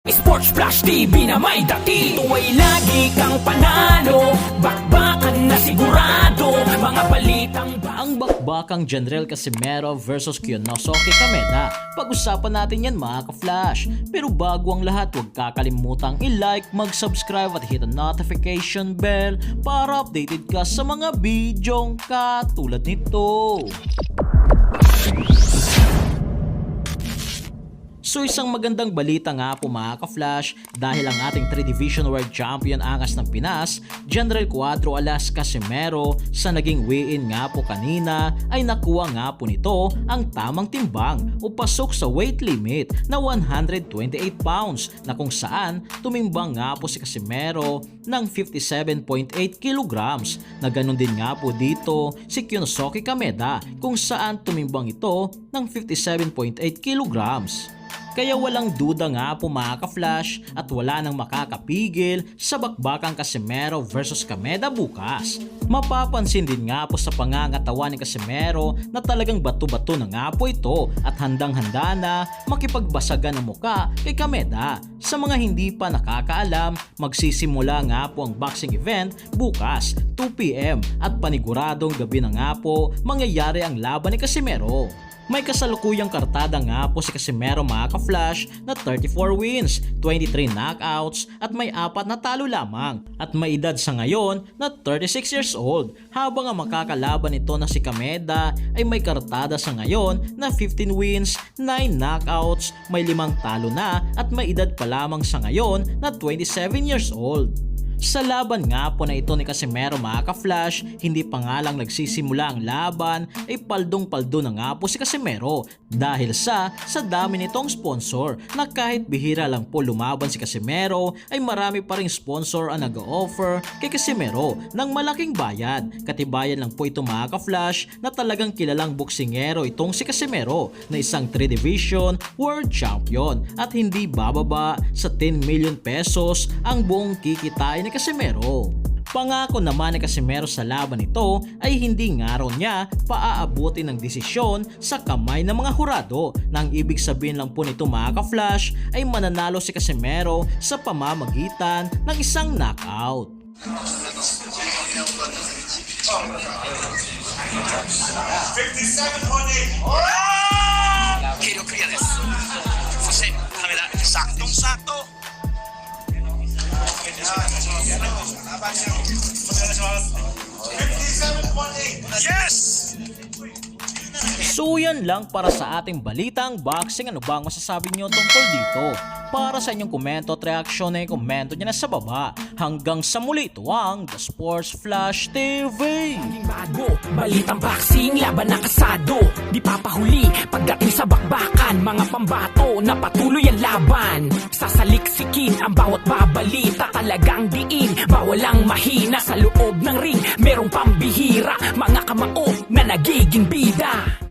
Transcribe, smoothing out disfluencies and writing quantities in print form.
Sports Flash TV na may dati. Ito ay lagi kang panalo, bakbakan na sigurado, mga balitang ang bakbakang Jandrel Casimero versus Kyonosuke Kameda. Pag-usapan natin yan mga ka-flash. Pero bago ang lahat, huwag kakalimutang i-like, mag-subscribe at hit ang notification bell para updated ka sa mga bidyong katulad nito. So isang magandang balita nga po mga ka-flash dahil ang ating 3 Division World Champion angas ng Pinas, Jandrel Cuadro Alas Casimero sa naging weigh-in nga po kanina ay nakuha nga po nito ang tamang timbang o pasok sa weight limit na 128 pounds na kung saan tumimbang nga po si Casimero ng 57.8 kilograms na ganun din nga po dito si Kyonosuke Kameda kung saan tumimbang ito ng 57.8 kilograms. Kaya walang duda nga po mga ka-flash at wala nang makakapigil sa bakbakang Casimero versus Kameda bukas. Mapapansin din nga po sa pangangatawan ni Casimero na talagang bato-bato na nga po ito at handang-handa na makipagbasagan ng muka kay Kameda. Sa mga hindi pa nakakaalam, magsisimula nga po ang boxing event bukas 2 PM at paniguradong gabi na nga po mangyayari ang laban ni Casimero. May kasalukuyang kartada nga po si Casimero mga ka-flash na 34 wins, 23 knockouts at may 4 na talo lamang at may edad sa ngayon na 36 years old habang ang makakalaban nito na si Kameda ay may kartada sa ngayon na 15 wins, 9 knockouts, may 5 talo na at may edad pa lamang sa ngayon na 27 years old. Sa laban nga po na ito ni Casimero mga ka-flash, hindi pa nga lang nagsisimula ang laban ay paldong-paldo na nga po si Casimero dahil sa dami nitong sponsor na kahit bihira lang po lumaban si Casimero ay marami pa ring sponsor ang nag-o-offer kay Casimero ng malaking bayad. Katibayan lang po ito mga ka-flash na talagang kilalang boksingero itong si Casimero na isang 3 Division World Champion at hindi bababa sa 10 million pesos ang buong kikitain ni Casimero. Pangako naman ni Casimero sa laban nito ay hindi nga raw niya paaabutin ng desisyon sa kamay ng mga hurado. Nang ibig sabihin lang po nito mga ka-flash ay mananalo si Casimero sa pamamagitan ng isang knockout. 軽量クリアです。そしてカメラサクトンサクト。Yes! So yan lang para sa ating balitang boxing. Ano bang masasabi nyo tungkol dito? Para sa inyong komento at reaksyon ay komento nyo na sa baba. Hanggang sa muli, ito ang The Sports Flash TV. Laging bago, balitang boxing, laban na kasado. Di papahuli, pagdating sa bakbakan, mga pambato na patuloy ang laban. Sasaliksikin ang bawat babalita, talagang diin, bawal ang mahina sa loob ng ring. Merong pambihira, mga kamao na nagiging bida.